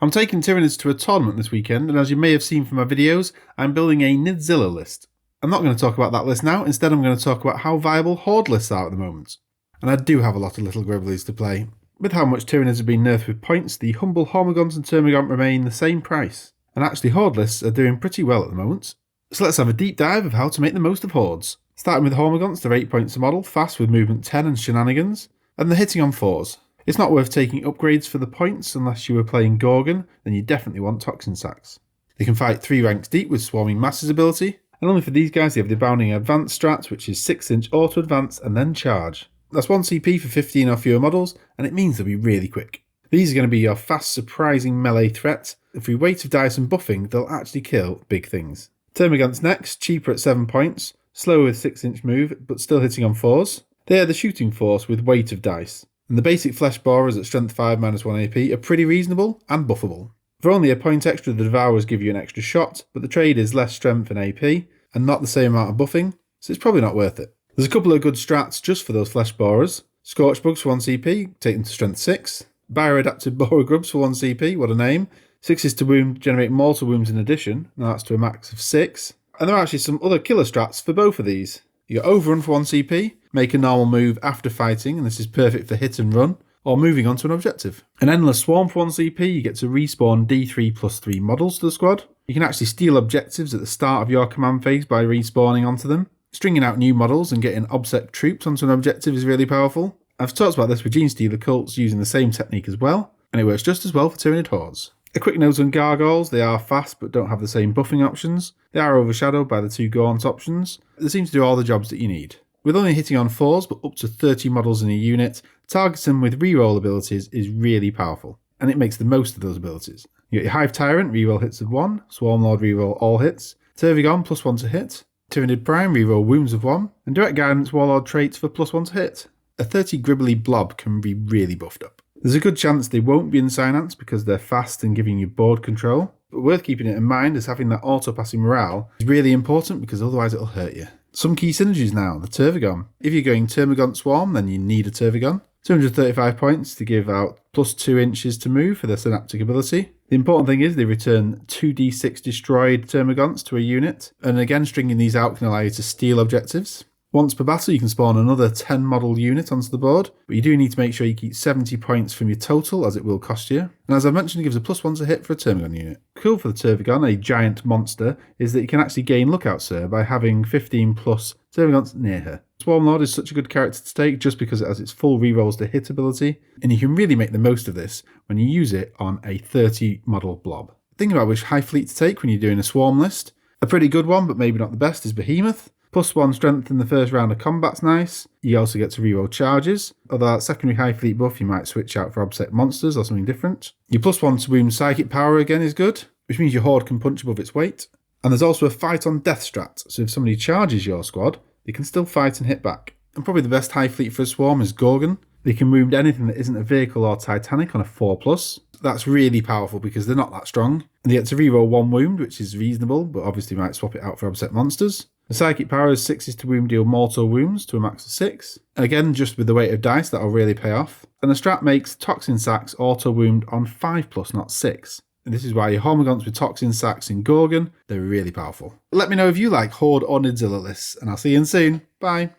I'm taking Tyranids to a tournament this weekend, and as you may have seen from my videos, I'm building a Nidzilla list. I'm not going to talk about that list now, instead I'm going to talk about how viable Horde lists are at the moment. And I do have a lot of little gribblies to play. With how much Tyranids have been nerfed with points, the humble Hormigons and Tervigon remain the same price. And actually Horde lists are doing pretty well at the moment. So let's have a deep dive of how to make the most of Hordes. Starting with Hormigons, they're 8 points a model, fast with movement 10 and shenanigans, and they're hitting on 4s. It's not worth taking upgrades for the points unless you were playing Gorgon, then you definitely want Toxin Sacks. They can fight 3 ranks deep with Swarming Masses ability, and only for these guys they have the Abounding Advanced strats, which is 6-inch auto advance and then charge. That's 1 CP for 15 or fewer models, and it means they'll be really quick. These are going to be your fast, surprising melee threat. Through weight of dice and buffing, they'll actually kill big things. Termagant's next, cheaper at 7 points, slower with 6-inch move, but still hitting on 4s. They are the shooting force with weight of dice. And the basic flesh borers at strength 5 minus 1 AP are pretty reasonable and buffable. For only a point extra, the Devourers give you an extra shot, but the trade is less strength and AP, and not the same amount of buffing, so it's probably not worth it. There's a couple of good strats just for those flesh borers. Scorch Bugs for 1 CP, take them to strength 6. Bioadapted Borer Grubs for 1 CP, what a name. 6 is to wound, generate mortal wounds in addition, now that's to a max of 6. And there are actually some other killer strats for both of these. You got Overrun for 1 CP, make a normal move after fighting, and this is perfect for hit and run, or moving on to an objective. An Endless Swarm for 1 CP, you get to respawn D3 plus 3 models to the squad. You can actually steal objectives at the start of your command phase by respawning onto them. Stringing out new models and getting obsec troops onto an objective is really powerful. I've talked about this with Genestealer cults using the same technique as well, and it works just as well for Tyranid Hordes. A quick note on Gargoyles, they are fast but don't have the same buffing options. They are overshadowed by the 2 Gaunt options. They seem to do all the jobs that you need. With only hitting on 4s but up to 30 models in a unit, targeting them with reroll abilities is really powerful, and it makes the most of those abilities. You got your Hive Tyrant, reroll hits of 1, Swarmlord reroll all hits, Tervigon plus 1 to hit, Tyranid Prime reroll wounds of 1, and Direct Guidance Warlord traits for plus 1 to hit. A 30 gribbly blob can be really buffed up. There's a good chance they won't be in Synance because they're fast and giving you board control, but worth keeping it in mind is having that auto-passing morale is really important because otherwise it'll hurt you. Some key synergies now, the Tervigon. If you're going Termagant Swarm, then you need a Tervigon. 235 points to give out plus 2 inches to move for their synaptic ability. The important thing is they return 2d6 destroyed Termagants to a unit, and again stringing these out can allow you to steal objectives. Once per battle you can spawn another 10 model unit onto the board, but you do need to make sure you keep 70 points from your total as it will cost you. And as I've mentioned, it gives a plus 1 to hit for a Tervigon unit. Cool for the Tervigon, a giant monster, is that you can actually gain Lookout Sir by having 15 plus Tervigons near her. Swarmlord is such a good character to take just because it has its full rerolls to hit ability, and you can really make the most of this when you use it on a 30 model blob. Think about which high fleet to take when you're doing a swarm list. A pretty good one, but maybe not the best, is Behemoth. Plus 1 strength in the first round of combat's nice. You also get to reroll charges. Although that secondary high fleet buff you might switch out for obsec monsters or something different. Your plus 1 to wound psychic power again is good, which means your horde can punch above its weight. And there's also a fight on death strat, so if somebody charges your squad, they can still fight and hit back. And probably the best high fleet for a swarm is Gorgon. They can wound anything that isn't a vehicle or Titanic on a 4+. That's really powerful because they're not that strong. And they get to reroll 1 wound, which is reasonable, but obviously might swap it out for obsec monsters. The psychic power is 6 is to wound deal mortal wounds to a max of 6. And again, just with the weight of dice, that'll really pay off. And the strat makes Toxin Sacks auto wound on 5+, not 6. And this is why your Hormigons with Toxin Sacks in Gorgon, they're really powerful. Let me know if you like Horde or Nidzilla lists, and I'll see you soon. Bye.